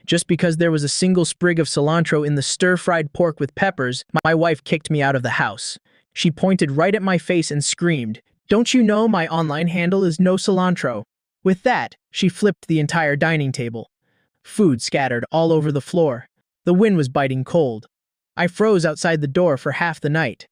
Just because there was a single sprig of cilantro in the stir-fried pork with peppers, my wife kicked me out of the house. She pointed right at my face and screamed, "Don't you know my online handle is no cilantro?" With that, she flipped the entire dining table. Food scattered all over the floor. The wind was biting cold. I froze outside the door for half the night.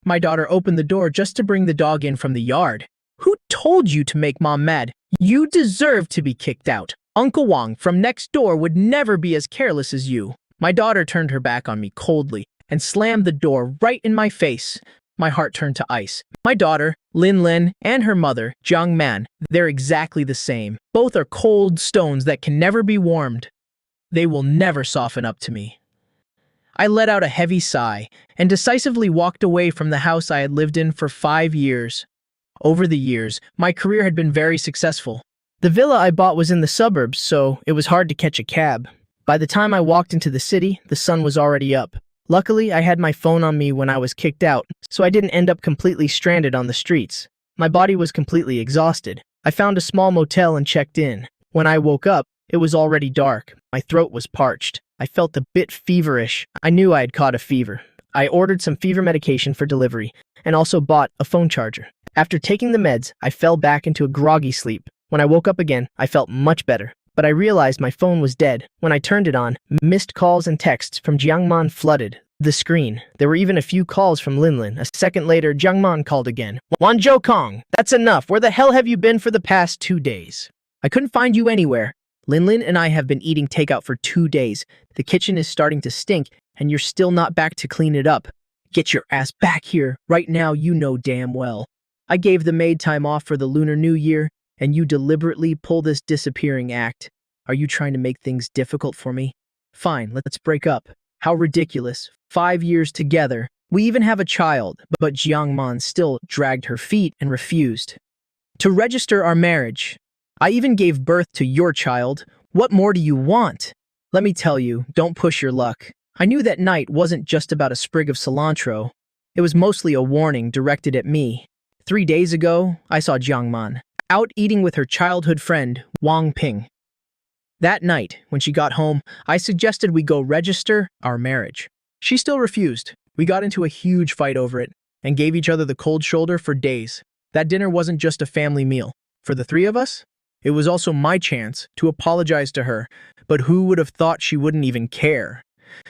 My daughter opened the door just to bring the dog in from the yard. "Who told you to make Mom mad? You deserve to be kicked out. Uncle Wang from next door would never be as careless as you." My daughter turned her back on me coldly and slammed the door right in my face. My heart turned to ice. My daughter, Lin Lin, and her mother, Jiang Man, they're exactly the same. Both are cold stones that can never be warmed. They will never soften up to me. I let out a heavy sigh and decisively walked away from the house I had lived in for 5 years. Over the years, my career had been very successful. The villa I bought was in the suburbs, so it was hard to catch a cab. By the time I walked into the city, the sun was already up. Luckily, I had my phone on me when I was kicked out, so I didn't end up completely stranded on the streets. My body was completely exhausted. I found a small motel and checked in. When I woke up, it was already dark. My throat was parched. I felt a bit feverish. I knew I had caught a fever. I ordered some fever medication for delivery, and also bought a phone charger. After taking the meds, I fell back into a groggy sleep. When I woke up again, I felt much better. But I realized my phone was dead. When I turned it on, missed calls and texts from Jiangman flooded the screen. There were even a few calls from Linlin. A second later, Jiangman called again. "Wanzhou Kong, that's enough. Where the hell have you been for the past 2 days? I couldn't find you anywhere. Linlin and I have been eating takeout for 2 days. The kitchen is starting to stink, and you're still not back to clean it up. Get your ass back here, right now, you know damn well. I gave the maid time off for the Lunar New Year, and you deliberately pull this disappearing act. Are you trying to make things difficult for me? Fine, let's break up. How ridiculous. 5 years together. We even have a child, but Jiang Man still dragged her feet and refused to register our marriage. I even gave birth to your child. What more do you want? Let me tell you, don't push your luck. I knew that night wasn't just about a sprig of cilantro. It was mostly a warning directed at me. 3 days ago, I saw Jiang Man out eating with her childhood friend, Wang Ping. That night, when she got home, I suggested we go register our marriage. She still refused. We got into a huge fight over it and gave each other the cold shoulder for days. That dinner wasn't just a family meal. For the 3 of us, it was also my chance to apologize to her, but who would have thought she wouldn't even care?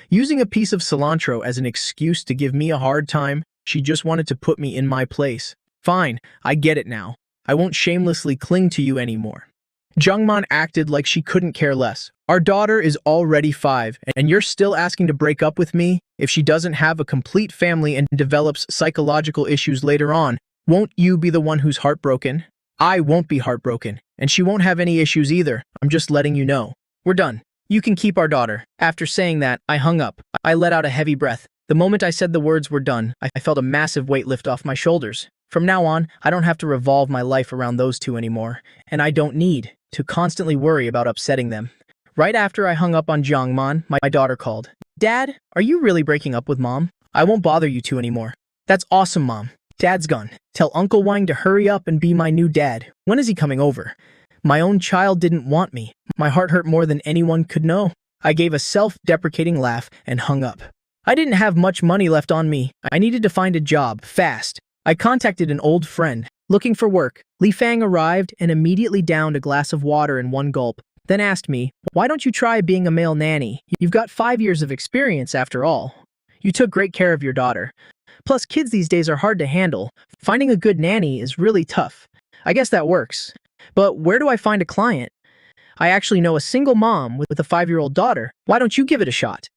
Using a piece of cilantro as an excuse to give me a hard time, she just wanted to put me in my place. Fine, I get it now. I won't shamelessly cling to you anymore. Jiangman acted like she couldn't care less. Our daughter is already 5, and you're still asking to break up with me if she doesn't have a complete family and develops psychological issues later on. Won't you be the one who's heartbroken? I won't be heartbroken, and she won't have any issues either. I'm just letting you know. We're done. You can keep our daughter. After saying that, I hung up. I let out a heavy breath. The moment I said the words "we're done," I felt a massive weight lift off my shoulders. From now on, I don't have to revolve my life around those two anymore, and I don't need to constantly worry about upsetting them. Right after I hung up on Jiangman, my daughter called. "Dad, are you really breaking up with Mom? I won't bother you two anymore." "That's awesome, Mom. Dad's gone. Tell Uncle Wang to hurry up and be my new dad. When is he coming over?" My own child didn't want me. My heart hurt more than anyone could know. I gave a self-deprecating laugh and hung up. I didn't have much money left on me. I needed to find a job, fast. I contacted an old friend, looking for work. Li Fang arrived and immediately downed a glass of water in one gulp, then asked me, "Why don't you try being a male nanny? You've got 5 years of experience after all. You took great care of your daughter. Plus, kids these days are hard to handle. Finding a good nanny is really tough. I guess that works. But where do I find a client? I actually know a single mom with a 5-year-old daughter. Why don't you give it a shot?"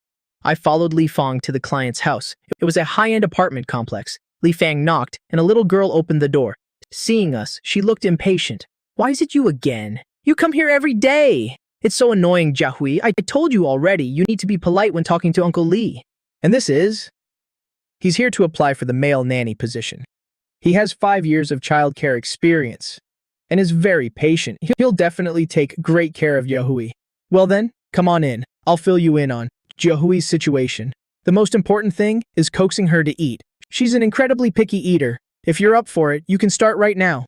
I followed Li Fang to the client's house. It was a high-end apartment complex. Li Fang knocked, and a little girl opened the door. Seeing us, she looked impatient. "Why is it you again? You come here every day." "It's so annoying, Jiahui. I told you already, you need to be polite when talking to Uncle Li." "And this is?" "He's here to apply for the male nanny position. He has 5 years of childcare experience and is very patient. He'll definitely take great care of Jiahui." "Well then, come on in. I'll fill you in on Jiahui's situation. The most important thing is coaxing her to eat. She's an incredibly picky eater. If you're up for it, you can start right now."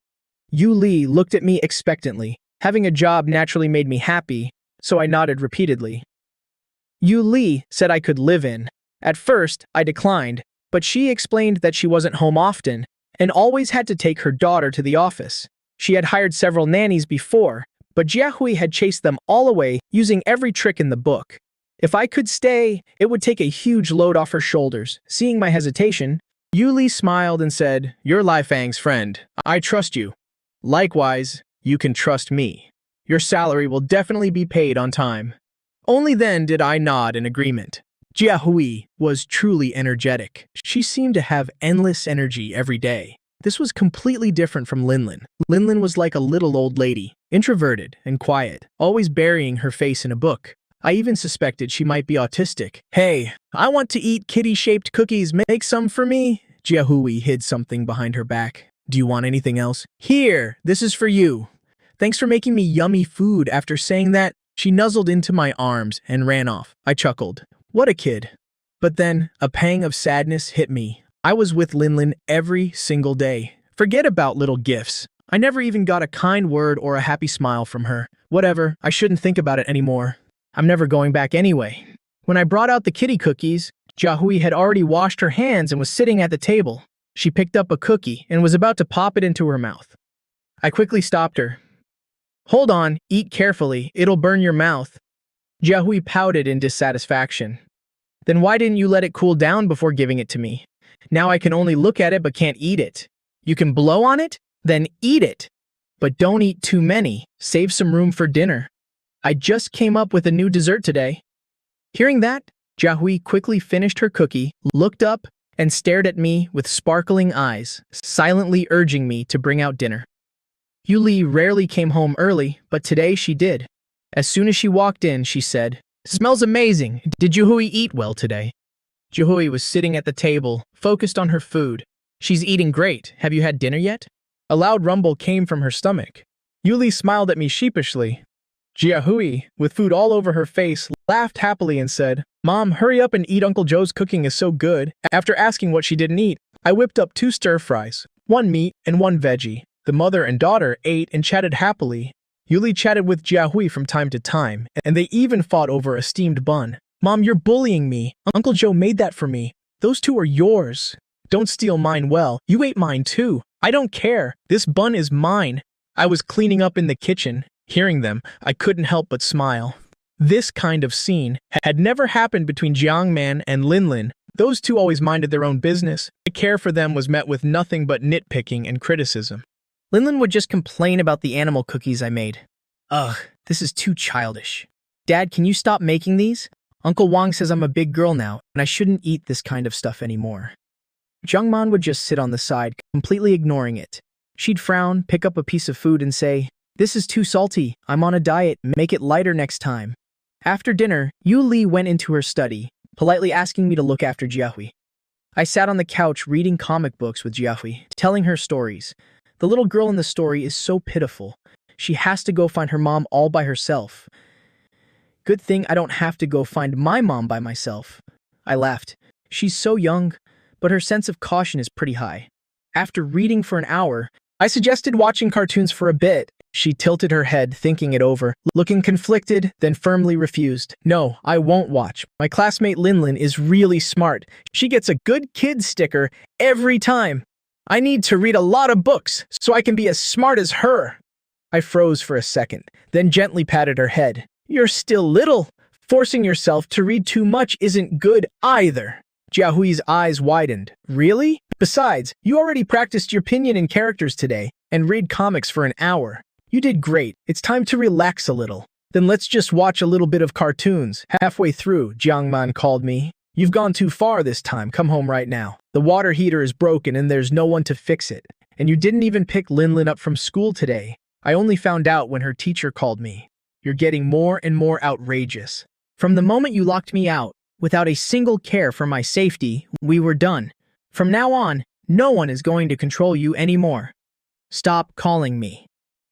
Yu Li looked at me expectantly. Having a job naturally made me happy, so I nodded repeatedly. Yu Li said I could live in. At first, I declined, but she explained that she wasn't home often and always had to take her daughter to the office. She had hired several nannies before, but Jiahui had chased them all away using every trick in the book. If I could stay, it would take a huge load off her shoulders. Seeing my hesitation, Yu Li smiled and said, "You're Lai Fang's friend. I trust you. Likewise, you can trust me. Your salary will definitely be paid on time." Only then did I nod in agreement. Jiahui was truly energetic. She seemed to have endless energy every day. This was completely different from Linlin. Linlin was like a little old lady, introverted and quiet, always burying her face in a book. I even suspected she might be autistic. "Hey, I want to eat kitty-shaped cookies. Make some for me." Jiahui hid something behind her back. "Do you want anything else?" "Here, this is for you. Thanks for making me yummy food." After saying that, she nuzzled into my arms and ran off. I chuckled. What a kid. But then, a pang of sadness hit me. I was with Linlin every single day. Forget about little gifts. I never even got a kind word or a happy smile from her. Whatever, I shouldn't think about it anymore. I'm never going back anyway. When I brought out the kitty cookies, Jiahui had already washed her hands and was sitting at the table. She picked up a cookie and was about to pop it into her mouth. I quickly stopped her. "Hold on, eat carefully, it'll burn your mouth." Jiahui pouted in dissatisfaction. "Then why didn't you let it cool down before giving it to me? Now I can only look at it but can't eat it. You can blow on it? Then eat it. But don't eat too many, save some room for dinner. I just came up with a new dessert today." Hearing that, Jiahui quickly finished her cookie, looked up, and stared at me with sparkling eyes, silently urging me to bring out dinner. Yu Li rarely came home early, but today she did. As soon as she walked in, she said, "Smells amazing. Did Jiahui eat well today?" Jiahui was sitting at the table, focused on her food. "She's eating great. Have you had dinner yet?" A loud rumble came from her stomach. Yu Li smiled at me sheepishly. Jiahui, with food all over her face, laughed happily and said, "Mom, hurry up and eat. Uncle Joe's cooking is so good." After asking what she didn't eat, I whipped up 2 stir-fries, 1 meat and 1 veggie. The mother and daughter ate and chatted happily. Yu Li chatted with Jiahui from time to time, and they even fought over a steamed bun. "Mom, you're bullying me. Uncle Joe made that for me. Those 2 are yours. Don't steal mine. Well, you ate mine too. I don't care. This bun is mine." I was cleaning up in the kitchen. Hearing them, I couldn't help but smile. This kind of scene had never happened between Jiangman and Linlin. Those 2 always minded their own business. My care for them was met with nothing but nitpicking and criticism. Linlin would just complain about the animal cookies I made. "Ugh, this is too childish. Dad, can you stop making these? Uncle Wang says I'm a big girl now, and I shouldn't eat this kind of stuff anymore." Jiangman would just sit on the side, completely ignoring it. She'd frown, pick up a piece of food, and say, "This is too salty. I'm on a diet. Make it lighter next time." After dinner, Yu Li went into her study, politely asking me to look after Jiahui. I sat on the couch reading comic books with Jiahui, telling her stories. The little girl in the story is so pitiful. She has to go find her mom all by herself. Good thing I don't have to go find my mom by myself. I laughed. She's so young, but her sense of caution is pretty high. After reading for an hour, I suggested watching cartoons for a bit. She tilted her head, thinking it over, looking conflicted, then firmly refused. "No, I won't watch. My classmate Linlin is really smart. She gets a good kid sticker every time. I need to read a lot of books so I can be as smart as her." I froze for a second, then gently patted her head. "You're still little. Forcing yourself to read too much isn't good either." Jiahui's eyes widened. "Really? Besides, you already practiced your pinyin and characters today and read comics for an hour. You did great. It's time to relax a little. Then let's just watch a little bit of cartoons." Halfway through, Jiangman called me. "You've gone too far this time. Come home right now. The water heater is broken and there's no one to fix it. And you didn't even pick Linlin up from school today. I only found out when her teacher called me. You're getting more and more outrageous. From the moment you locked me out, without a single care for my safety, we were done. From now on, no one is going to control you anymore. Stop calling me."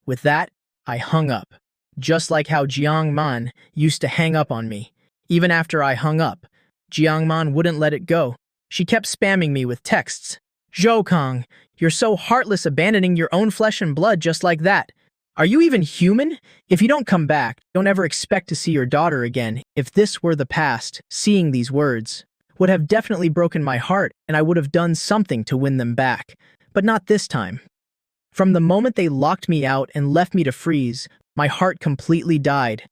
With that, I hung up. Just like how Jiangman used to hang up on me. Even after I hung up, Jiangman wouldn't let it go. She kept spamming me with texts. "Zhou Kang, you're so heartless, abandoning your own flesh and blood just like that. Are you even human? If you don't come back, don't ever expect to see your daughter again. If this were the past, seeing these words would have definitely broken my heart, and I would have done something to win them back. But not this time. From the moment they locked me out and left me to freeze, my heart completely died.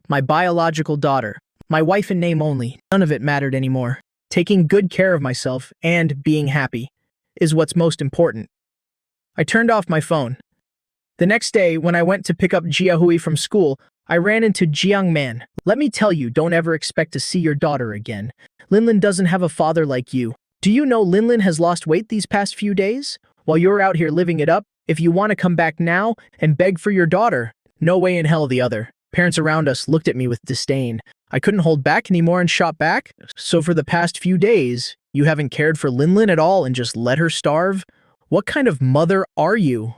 My biological daughter, my wife in name only, none of it mattered anymore. Taking good care of myself and being happy is what's most important. I turned off my phone. The next day, when I went to pick up Jiahui from school, I ran into Jiang Man. Let me tell you, don't ever expect to see your daughter again. Linlin doesn't have a father like you. Do you know Linlin has lost weight these past few days? While you're out here living it up, if you want to come back now and beg for your daughter, no way in hell the other. Parents around us looked at me with disdain. I couldn't hold back anymore and shot back. So for the past few days, you haven't cared for Linlin at all and just let her starve? What kind of mother are you?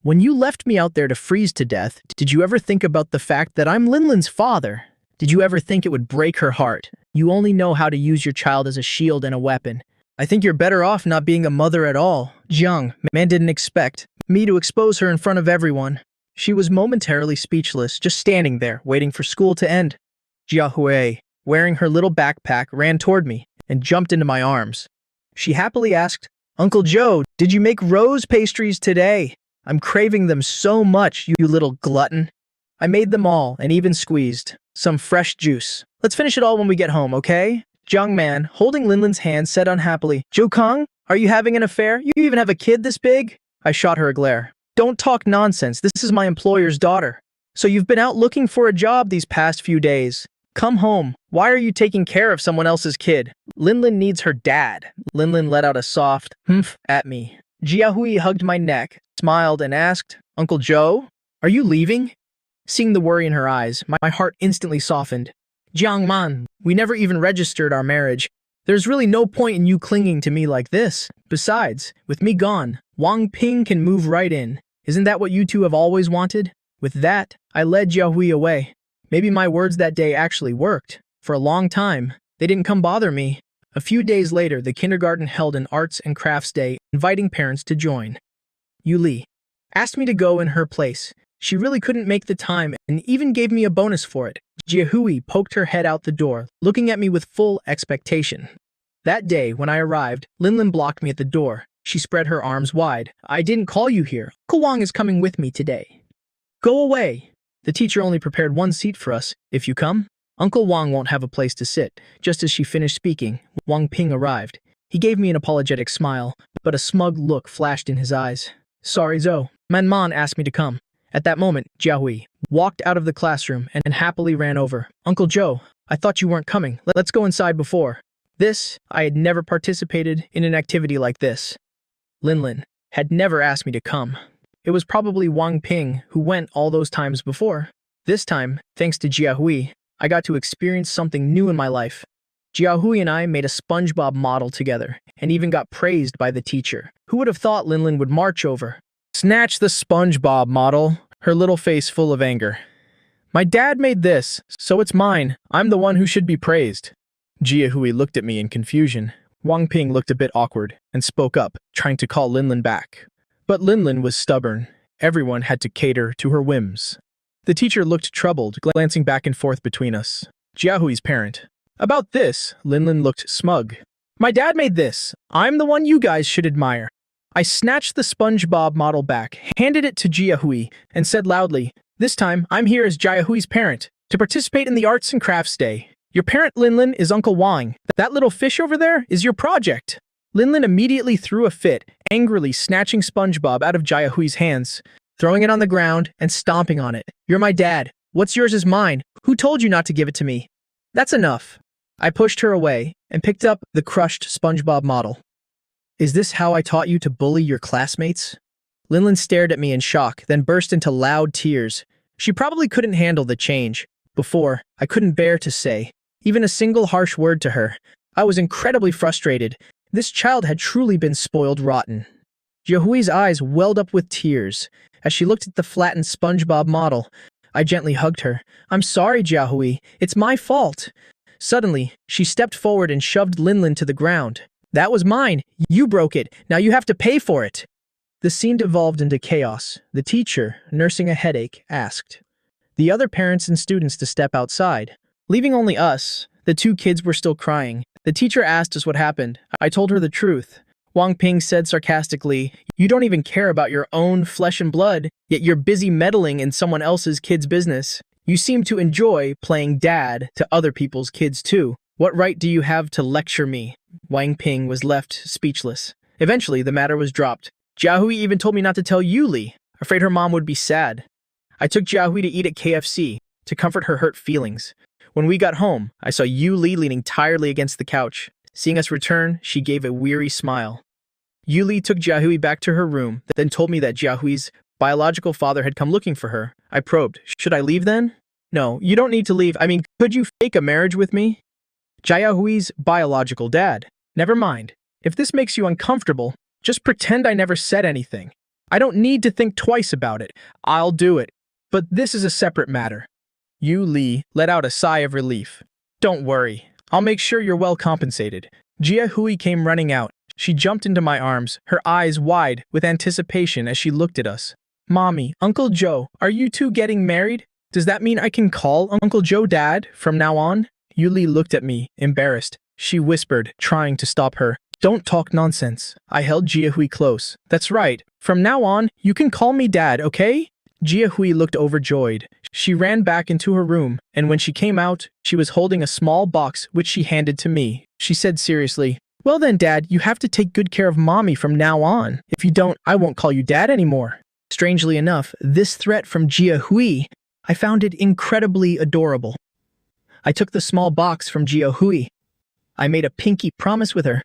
When you left me out there to freeze to death, did you ever think about the fact that I'm Linlin's father? Did you ever think it would break her heart? You only know how to use your child as a shield and a weapon. I think you're better off not being a mother at all. Jiang Man didn't expect me to expose her in front of everyone. She was momentarily speechless, just standing there, waiting for school to end. Jiahui, wearing her little backpack, ran toward me and jumped into my arms. She happily asked, "Uncle Joe, did you make rose pastries today? I'm craving them so much, you little glutton." I made them all and even squeezed some fresh juice. Let's finish it all when we get home, okay? Jiang Man, holding Linlin's hand, said unhappily, "Zhou Kong, are you having an affair? You even have a kid this big?" I shot her a glare. "Don't talk nonsense. This is my employer's daughter. So you've been out looking for a job these past few days. Come home. Why are you taking care of someone else's kid? Linlin needs her dad." Linlin let out a soft humph at me. Jiahui hugged my neck, smiled, and asked, "Uncle Joe, are you leaving?" Seeing the worry in her eyes, my heart instantly softened. "Jiang Man, we never even registered our marriage. There's really no point in you clinging to me like this. Besides, with me gone, Wang Ping can move right in. Isn't that what you two have always wanted?" With that, I led Jiahui away. Maybe my words that day actually worked. For a long time, they didn't come bother me. A few days later, the kindergarten held an arts and crafts day, inviting parents to join. Yuli asked me to go in her place. She really couldn't make the time and even gave me a bonus for it. Jiahui poked her head out the door, looking at me with full expectation. That day, when I arrived, Linlin blocked me at the door. She spread her arms wide. "I didn't call you here. Uncle Wang is coming with me today." "Go away. The teacher only prepared one seat for us. If you come, Uncle Wang won't have a place to sit." Just as she finished speaking, Wang Ping arrived. He gave me an apologetic smile, but a smug look flashed in his eyes. "Sorry, Zhou. Man asked me to come." At that moment, Jiahui walked out of the classroom and happily ran over. "Uncle Joe, I thought you weren't coming. Let's go inside before." I had never participated in an activity like this. Linlin had never asked me to come. It was probably Wang Ping who went all those times before. This time, thanks to Jiahui, I got to experience something new in my life. Jiahui and I made a SpongeBob model together and even got praised by the teacher. Who would have thought Linlin would march over? "Snatch the SpongeBob model," her little face full of anger. "My dad made this, so it's mine. I'm the one who should be praised." Jiahui looked at me in confusion. Wang Ping looked a bit awkward and spoke up, trying to call Linlin back. But Linlin was stubborn. Everyone had to cater to her whims. The teacher looked troubled, glancing back and forth between us. Jiahui's parent. "About this," Linlin looked smug. "My dad made this. I'm the one you guys should admire." I snatched the SpongeBob model back, handed it to Jiahui, and said loudly, "This time, I'm here as Jiahui's parent, to participate in the Arts and Crafts Day. Your parent, Linlin, is Uncle Wang. That little fish over there is your project." Linlin immediately threw a fit, angrily snatching SpongeBob out of Jiahui's hands, throwing it on the ground and stomping on it. "You're my dad. What's yours is mine. Who told you not to give it to me?" "That's enough." I pushed her away and picked up the crushed SpongeBob model. "Is this how I taught you to bully your classmates?" Linlin stared at me in shock, then burst into loud tears. She probably couldn't handle the change. Before, I couldn't bear to say even a single harsh word to her. I was incredibly frustrated. This child had truly been spoiled rotten. Jiahui's eyes welled up with tears as she looked at the flattened SpongeBob model. I gently hugged her. "I'm sorry, Jiahui. It's my fault." Suddenly, she stepped forward and shoved Linlin to the ground. "That was mine. You broke it. Now you have to pay for it." The scene devolved into chaos. The teacher, nursing a headache, asked the other parents and students to step outside, leaving only us. The two kids were still crying. The teacher asked us what happened. I told her the truth. Wang Ping said sarcastically, "You don't even care about your own flesh and blood, yet you're busy meddling in someone else's kid's business. You seem to enjoy playing dad to other people's kids too. What right do you have to lecture me?" Wang Ping was left speechless. Eventually, the matter was dropped. Jiahui even told me not to tell Yuli, afraid her mom would be sad. I took Jiahui to eat at KFC to comfort her hurt feelings. When we got home, I saw Yuli leaning tiredly against the couch. Seeing us return, she gave a weary smile. Yuli took Jiahui back to her room, then told me that Jiahui's biological father had come looking for her. I probed, "Should I leave then?" "No, you don't need to leave. I mean, could you fake a marriage with me?" Jiahui's biological dad. "Never mind. If this makes you uncomfortable, just pretend I never said anything. I don't need to think twice about it. I'll do it. But this is a separate matter." Yuli let out a sigh of relief. "Don't worry. I'll make sure you're well compensated." Jiahui came running out. She jumped into my arms, her eyes wide with anticipation as she looked at us. "Mommy, Uncle Joe, are you two getting married? Does that mean I can call Uncle Joe Dad from now on?" Yuli looked at me, embarrassed. She whispered, trying to stop her. "Don't talk nonsense." I held Jiahui close. "That's right. From now on, you can call me Dad, okay?" Jiahui looked overjoyed. She ran back into her room, and when she came out, she was holding a small box which she handed to me. She said seriously, "Well then, Dad, you have to take good care of Mommy from now on. If you don't, I won't call you Dad anymore." Strangely enough, this threat from Jiahui, I found it incredibly adorable. I took the small box from Jiahui. I made a pinky promise with her.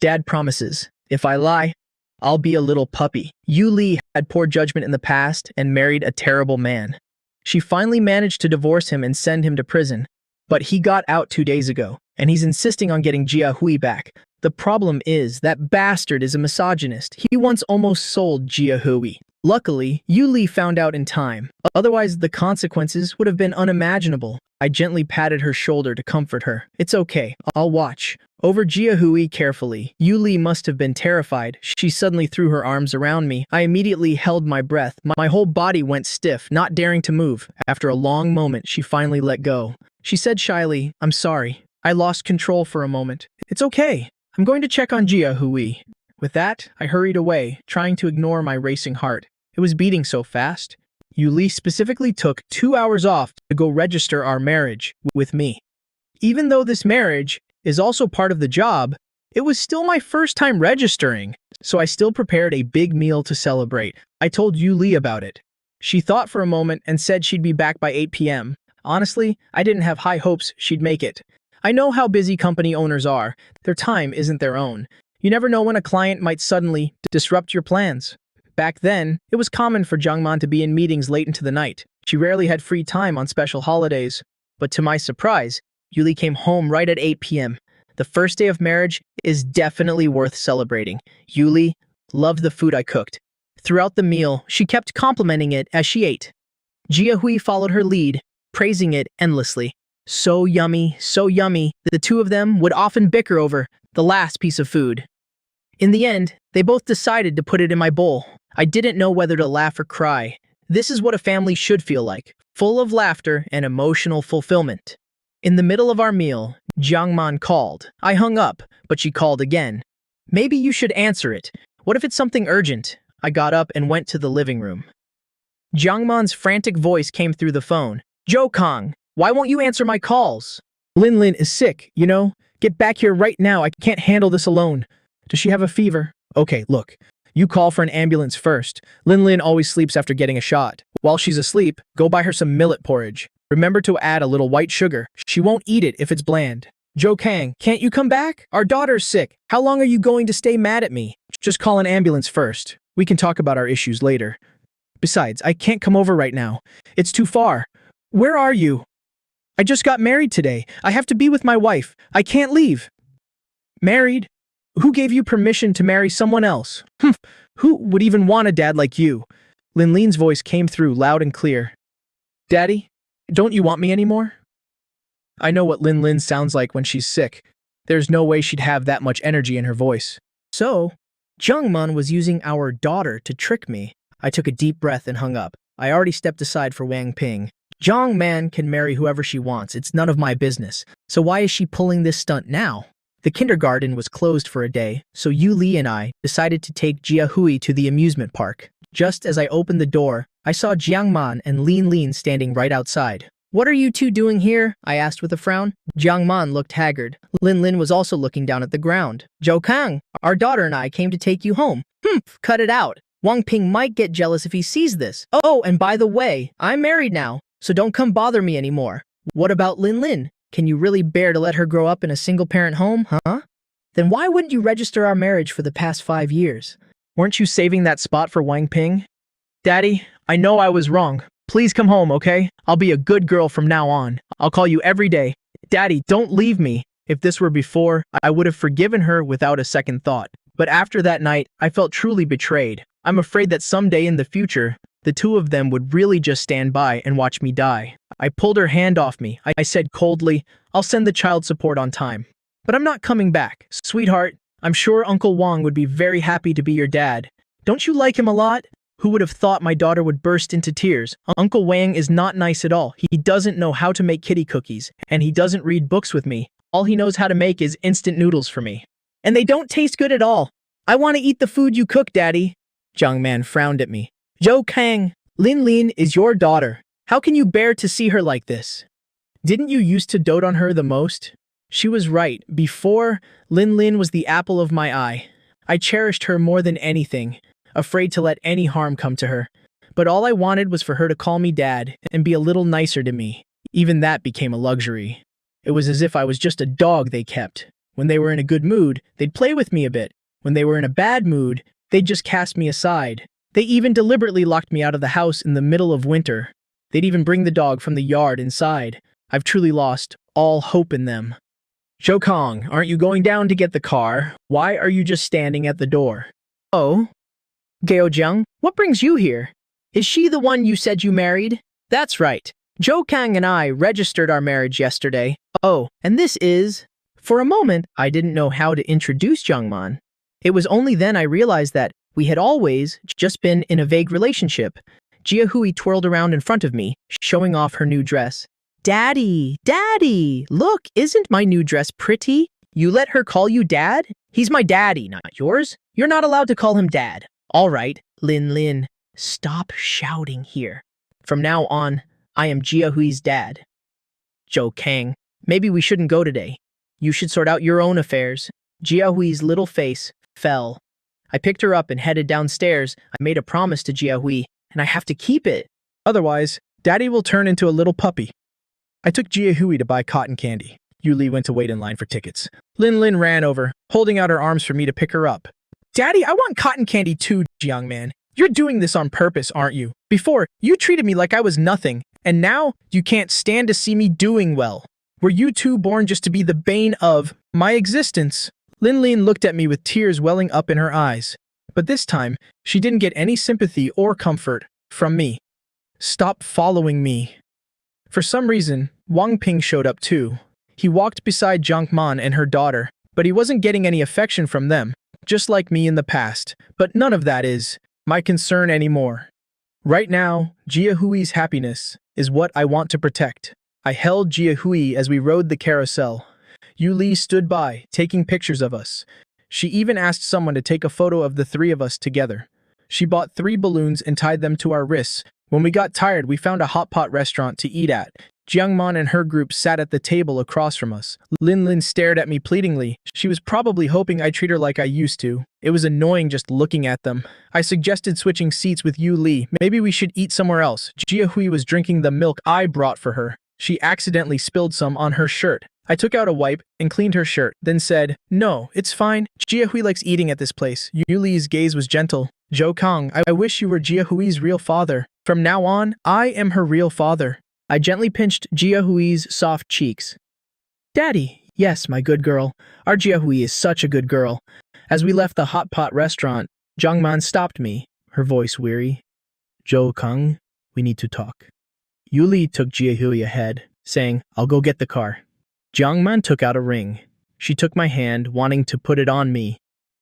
Dad promises, if I lie, I'll be a little puppy. Yuli had poor judgment in the past and married a terrible man. She finally managed to divorce him and send him to prison. But he got out 2 days ago, and he's insisting on getting Jiahui back. The problem is that bastard is a misogynist. He once almost sold Jiahui. Luckily, Yuli found out in time. Otherwise, the consequences would have been unimaginable. I gently patted her shoulder to comfort her. "It's okay. I'll watch." Over Jiahui carefully. Yuli must have been terrified. She suddenly threw her arms around me. I immediately held my breath. My whole body went stiff, not daring to move. After a long moment, she finally let go. She said shyly, "I'm sorry. I lost control for a moment. It's okay. I'm going to check on Jiahui." With that, I hurried away, trying to ignore my racing heart. It was beating so fast. Yuli specifically took 2 hours off to go register our marriage with me. Even though this marriage is also part of the job, it was still my first time registering, so I still prepared a big meal to celebrate. I told Yuli about it. She thought for a moment and said she'd be back by 8 p.m. Honestly, I didn't have high hopes she'd make it. I know how busy company owners are. Their time isn't their own. You never know when a client might suddenly disrupt your plans. Back then, it was common for Jungman to be in meetings late into the night. She rarely had free time on special holidays. But to my surprise, Yuli came home right at 8 p.m. The first day of marriage is definitely worth celebrating. Yuli loved the food I cooked. Throughout the meal, she kept complimenting it as she ate. Jiahui followed her lead, praising it endlessly. So yummy, so yummy. The two of them would often bicker over the last piece of food. In the end, they both decided to put it in my bowl. I didn't know whether to laugh or cry. This is what a family should feel like, full of laughter and emotional fulfillment. In the middle of our meal, Jiangman called. I hung up, but she called again. "Maybe you should answer it. What if it's something urgent?" I got up and went to the living room. Jiangman's frantic voice came through the phone. "Zhou Kang, why won't you answer my calls?" "Lin Lin is sick, you know? Get back here right now. I can't handle this alone." "Does she have a fever?" "Okay, look. You call for an ambulance first. Lin Lin always sleeps after getting a shot. While she's asleep, go buy her some millet porridge. Remember to add a little white sugar. She won't eat it if it's bland." "Zhou Kang, can't you come back? Our daughter's sick. How long are you going to stay mad at me?" "Just call an ambulance first. We can talk about our issues later. Besides, I can't come over right now. It's too far. Where are you?" "I just got married today. I have to be with my wife. I can't leave." "Married? Who gave you permission to marry someone else? Humph, who would even want a dad like you?" Lin Lin's voice came through loud and clear. "Daddy, don't you want me anymore?" I know what Lin Lin sounds like when she's sick. There's no way she'd have that much energy in her voice. "So, Jungman was using our daughter to trick me. I took a deep breath and hung up. I already stepped aside for Wang Ping. Jungman can marry whoever she wants. It's none of my business. So why is she pulling this stunt now? The kindergarten was closed for a day, so Yu Li and I decided to take Jia Hui to the amusement park. Just as I opened the door, I saw Jiang Man and Lin Lin standing right outside. "What are you two doing here?" I asked with a frown. Jiang Man looked haggard. Lin Lin was also looking down at the ground. "Zhou Kang, our daughter and I came to take you home." Cut it out. Wang Ping might get jealous if he sees this. "Oh, and by the way, I'm married now, so don't come bother me anymore." "What about Lin Lin? Can you really bear to let her grow up in a single-parent home, huh? Then why wouldn't you register our marriage for the past 5 years? Weren't you saving that spot for Wang Ping?" "Daddy, I know I was wrong. Please come home, okay? I'll be a good girl from now on. I'll call you every day. Daddy, don't leave me." If this were before, I would have forgiven her without a second thought. But after that night, I felt truly betrayed. I'm afraid that someday in the future, the two of them would really just stand by and watch me die. I pulled her hand off me. I said coldly, "I'll send the child support on time. But I'm not coming back. Sweetheart, I'm sure Uncle Wang would be very happy to be your dad. Don't you like him a lot?" Who would have thought my daughter would burst into tears? Uncle Wang is not nice at all. He doesn't know how to make kitty cookies, and he doesn't read books with me. All he knows how to make is instant noodles for me. And they don't taste good at all. "I want to eat the food you cook, Daddy." Jiang Man frowned at me. "Zhou Kang, Lin Lin is your daughter. How can you bear to see her like this? Didn't you used to dote on her the most?" She was right. Before, Lin Lin was the apple of my eye. I cherished her more than anything, afraid to let any harm come to her. But all I wanted was for her to call me Dad and be a little nicer to me. Even that became a luxury. It was as if I was just a dog they kept. When they were in a good mood, they'd play with me a bit. When they were in a bad mood, they'd just cast me aside. They even deliberately locked me out of the house in the middle of winter. They'd even bring the dog from the yard inside. I've truly lost all hope in them. "Zhou Kang, aren't you going down to get the car? Why are you just standing at the door?" "Oh? Gaojiang, what brings you here? Is she the one you said you married?" "That's right. Zhou Kang and I registered our marriage yesterday." "Oh, and this is..." For a moment, I didn't know how to introduce Jungman. It was only then I realized that we had always just been in a vague relationship. Jia Hui twirled around in front of me, showing off her new dress. "Daddy, Daddy, look, isn't my new dress pretty? You let her call you Dad? He's my daddy, not yours. You're not allowed to call him Dad." "All right, Lin Lin, stop shouting here. From now on, I am Jia Hui's dad." "Zhou Kang, maybe we shouldn't go today. You should sort out your own affairs." Jia Hui's little face fell. I picked her up and headed downstairs. I made a promise to Jia Hui, and I have to keep it. Otherwise, Daddy will turn into a little puppy. I took Jia Hui to buy cotton candy. Yu Li went to wait in line for tickets. Lin Lin ran over, holding out her arms for me to pick her up. "Daddy, I want cotton candy too, young man. You're doing this on purpose, aren't you? Before, you treated me like I was nothing, and now you can't stand to see me doing well. Were you two born just to be the bane of my existence?" Lin Lin looked at me with tears welling up in her eyes. But this time, she didn't get any sympathy or comfort from me. "Stop following me." For some reason, Wang Ping showed up too. He walked beside Jiang Man and her daughter, but he wasn't getting any affection from them, just like me in the past. But none of that is my concern anymore. Right now, Jia Hui's happiness is what I want to protect. I held Jia Hui as we rode the carousel. Yu Li stood by, taking pictures of us. She even asked someone to take a photo of the three of us together. She bought 3 balloons and tied them to our wrists. When we got tired, we found a hot pot restaurant to eat at. Jiangman and her group sat at the table across from us. Lin Lin stared at me pleadingly. She was probably hoping I'd treat her like I used to. It was annoying just looking at them. I suggested switching seats with Yu Li. Maybe we should eat somewhere else. Jia Hui was drinking the milk I brought for her. She accidentally spilled some on her shirt. I took out a wipe and cleaned her shirt, then said, "No, it's fine. Jia Hui likes eating at this place." Yu Li's gaze was gentle. "Zhou Kang, I wish you were Jia Hui's real father. From now on, I am her real father." I gently pinched Jia Hui's soft cheeks. "Daddy, yes, my good girl. Our Jia Hui is such a good girl." As we left the hot pot restaurant, Jiangman stopped me, her voice weary. "Zhou Kang, we need to talk." Yu Li took Jia Hui ahead, saying, "I'll go get the car." Jiangman took out a ring. She took my hand, wanting to put it on me.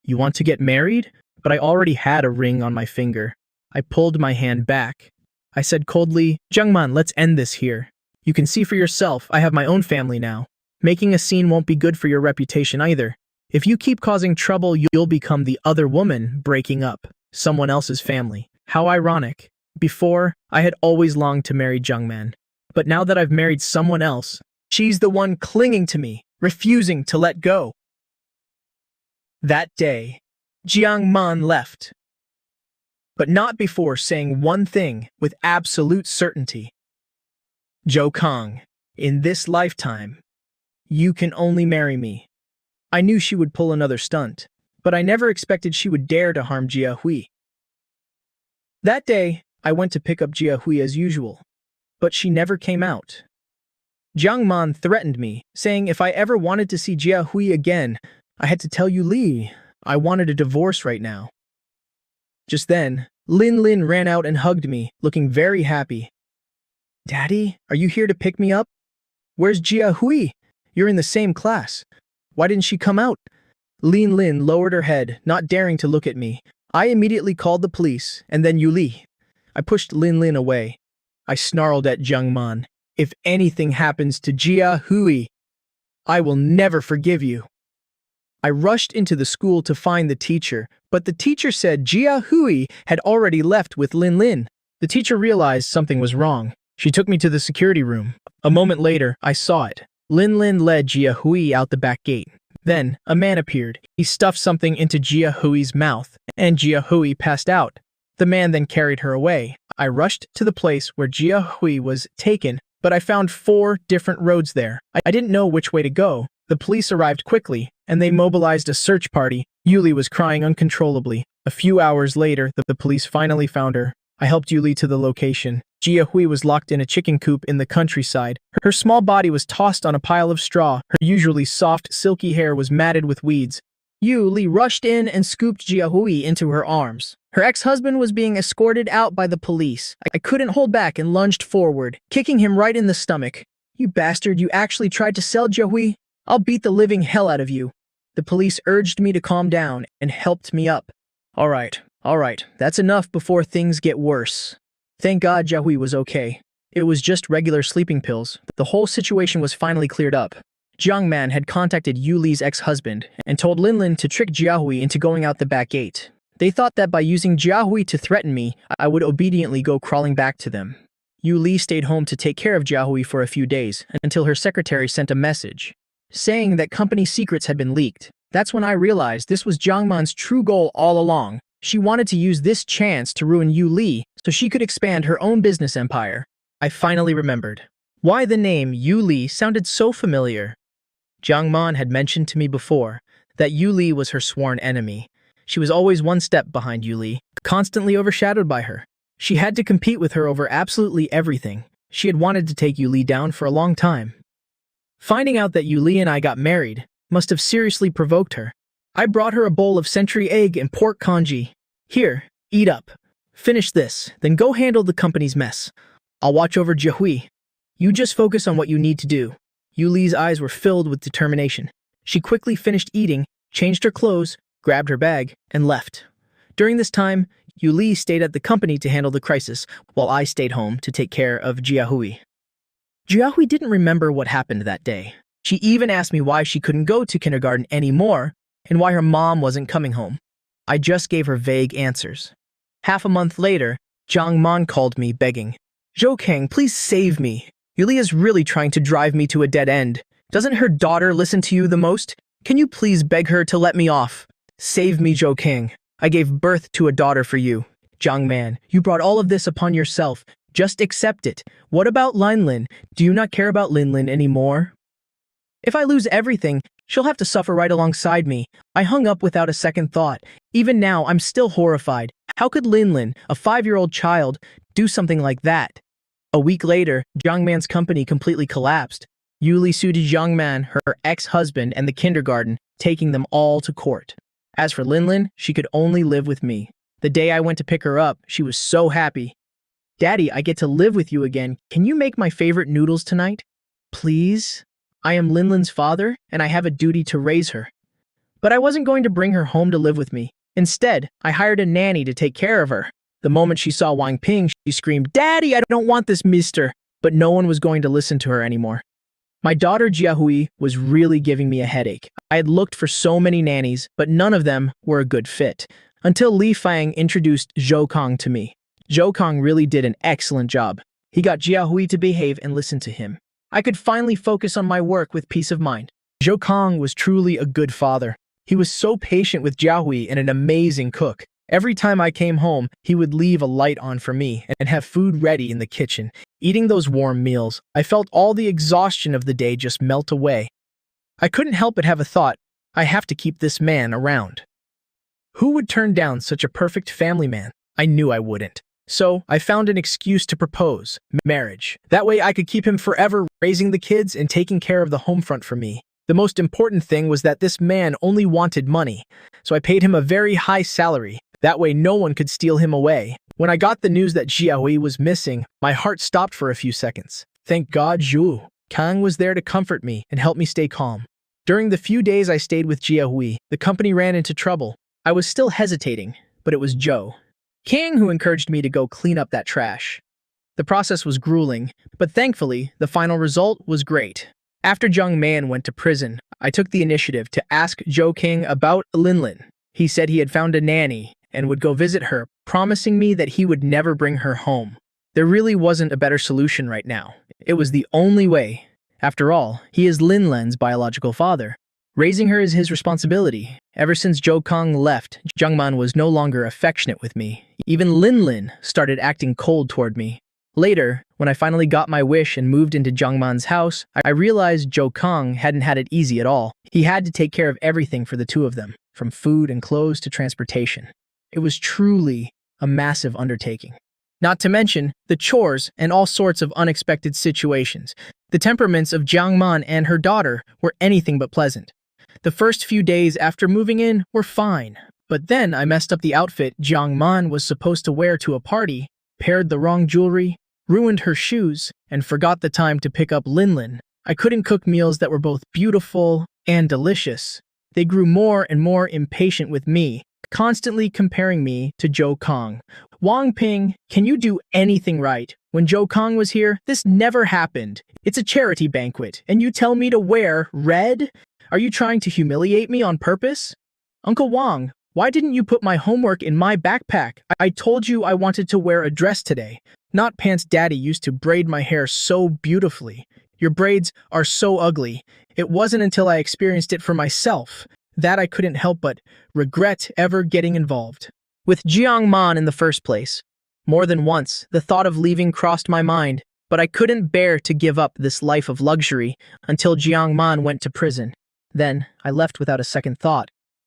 You want to get married? But I already had a ring on my finger. I pulled my hand back. I said coldly, Jungman, let's end this here. You can see for yourself, I have my own family now. Making a scene won't be good for your reputation either. If you keep causing trouble, you'll become the other woman breaking up someone else's family. How ironic. Before, I had always longed to marry Jungman. But now that I've married someone else, she's the one clinging to me, refusing to let go. That day, Jiangman left. But not before saying one thing with absolute certainty. Jo Kong, in this lifetime, you can only marry me. I knew she would pull another stunt, but I never expected she would dare to harm Jia Hui. That day, I went to pick up Jia Hui as usual, but she never came out. Jiang Man threatened me, saying if I ever wanted to see Jia Hui again, I had to tell Yu Li I wanted a divorce right now. Just then, Lin Lin ran out and hugged me, looking very happy. Daddy, are you here to pick me up? Where's Jia Hui? You're in the same class. Why didn't she come out? Lin Lin lowered her head, not daring to look at me. I immediately called the police, and then Yu Li. I pushed Lin Lin away. I snarled at Jiang Man. If anything happens to Jia Hui, I will never forgive you. I rushed into the school to find the teacher, but the teacher said Jia Hui had already left with Lin Lin. The teacher realized something was wrong. She took me to the security room. A moment later, I saw it. Lin Lin led Jia Hui out the back gate. Then, a man appeared. He stuffed something into Jia Hui's mouth, and Jia Hui passed out. The man then carried her away. I rushed to the place where Jia Hui was taken, but I found 4 different roads there. I didn't know which way to go. The police arrived quickly, and they mobilized a search party. Yuli was crying uncontrollably. A few hours later, the police finally found her. I helped Yuli to the location. Jia Hui was locked in a chicken coop in the countryside. Her small body was tossed on a pile of straw. Her usually soft, silky hair was matted with weeds. Yuli rushed in and scooped Jia Hui into her arms. Her ex-husband was being escorted out by the police. I couldn't hold back and lunged forward, kicking him right in the stomach. You bastard, you actually tried to sell Jia Hui? I'll beat the living hell out of you. The police urged me to calm down and helped me up. All right, that's enough before things get worse. Thank God Jia Hui was okay. It was just regular sleeping pills. The whole situation was finally cleared up. Jiang Man had contacted Yu Li's ex-husband and told Lin Lin to trick Jia Hui into going out the back gate. They thought that by using Jia Hui to threaten me, I would obediently go crawling back to them. Yu Li stayed home to take care of Jia Hui for a few days until her secretary sent a message saying that company secrets had been leaked. That's when I realized this was Jiang Man's true goal all along. She wanted to use this chance to ruin Yu Li so she could expand her own business empire. I finally remembered why the name Yu Li sounded so familiar. Jiang Man had mentioned to me before that Yu Li was her sworn enemy. She was always one step behind Yu Li, constantly overshadowed by her. She had to compete with her over absolutely everything. She had wanted to take Yu Li down for a long time. Finding out that Yu Li and I got married must have seriously provoked her. I brought her a bowl of century egg and pork congee. Here, eat up. Finish this, then go handle the company's mess. I'll watch over Jia Hui. You just focus on what you need to do. Yu Li's eyes were filled with determination. She quickly finished eating, changed her clothes, grabbed her bag, and left. During this time, Yu Li stayed at the company to handle the crisis, while I stayed home to take care of Jia Hui. Jia Hui didn't remember what happened that day. She even asked me why she couldn't go to kindergarten anymore and why her mom wasn't coming home. I just gave her vague answers. Half a month later, Jiang Man called me begging. Zhou Kang, please save me. Yulia is really trying to drive me to a dead end. Doesn't her daughter listen to you the most? Can you please beg her to let me off? Save me, Zhou Kang. I gave birth to a daughter for you. Jiang Man, you brought all of this upon yourself. Just accept it. What about Lin Lin? Do you not care about Lin Lin anymore? If I lose everything, she'll have to suffer right alongside me. I hung up without a second thought. Even now, I'm still horrified. How could Lin Lin, a 5-year-old child, do something like that? A week later, Jiang Man's company completely collapsed. Yuli sued Jiang Man, her ex-husband, and the kindergarten, taking them all to court. As for Lin Lin, she could only live with me. The day I went to pick her up, she was so happy. Daddy, I get to live with you again. Can you make my favorite noodles tonight? Please? I am Lin Lin's father, and I have a duty to raise her. But I wasn't going to bring her home to live with me. Instead, I hired a nanny to take care of her. The moment she saw Wang Ping, she screamed, "Daddy, I don't want this mister!" But no one was going to listen to her anymore. My daughter Jiahui was really giving me a headache. I had looked for so many nannies, but none of them were a good fit. Until Li Fang introduced Zhou Kong to me. Zhou Kong really did an excellent job. He got Jiahui to behave and listen to him. I could finally focus on my work with peace of mind. Zhou Kong was truly a good father. He was so patient with Jiahui and an amazing cook. Every time I came home, he would leave a light on for me and have food ready in the kitchen. Eating those warm meals, I felt all the exhaustion of the day just melt away. I couldn't help but have a thought, I have to keep this man around. Who would turn down such a perfect family man? I knew I wouldn't. So, I found an excuse to propose, marriage. That way I could keep him forever raising the kids and taking care of the home front for me. The most important thing was that this man only wanted money, so I paid him a very high salary. That way no one could steal him away. When I got the news that Jiahui was missing, my heart stopped for a few seconds. Thank God Zhou Kang was there to comfort me and help me stay calm. During the few days I stayed with Jiahui, the company ran into trouble. I was still hesitating, but it was Zhou Kang who encouraged me to go clean up that trash. The process was grueling, but thankfully, the final result was great. After Zhang Man went to prison, I took the initiative to ask Zhou King about Linlin. He said he had found a nanny and would go visit her, promising me that he would never bring her home. There really wasn't a better solution right now. It was the only way. After all, he is Linlin's biological father. Raising her is his responsibility. Ever since Zhou Kong left, Zhang Man was no longer affectionate with me. Even Linlin started acting cold toward me. Later, when I finally got my wish and moved into Zhang Man's house, I realized Zhou Kong hadn't had it easy at all. He had to take care of everything for the two of them, from food and clothes to transportation. It was truly a massive undertaking. Not to mention the chores and all sorts of unexpected situations. The temperaments of Jiang Man and her daughter were anything but pleasant. The first few days after moving in were fine, but then I messed up the outfit Jiang Man was supposed to wear to a party, paired the wrong jewelry, ruined her shoes, and forgot the time to pick up Linlin. I couldn't cook meals that were both beautiful and delicious. They grew more and more impatient with me, constantly comparing me to Zhou Kong. Wang Ping, can you do anything right? When Zhou Kong was here, this never happened. It's a charity banquet, and you tell me to wear red? Are you trying to humiliate me on purpose? Uncle Wang, why didn't you put my homework in my backpack? I told you I wanted to wear a dress today. Not pants. Daddy used to braid my hair so beautifully. Your braids are so ugly. It wasn't until I experienced it for myself that I couldn't help but regret ever getting involved with Jiang Man in the first place. More than once, the thought of leaving crossed my mind, but I couldn't bear to give up this life of luxury until Jiang Man went to prison. Then, I left without a second thought.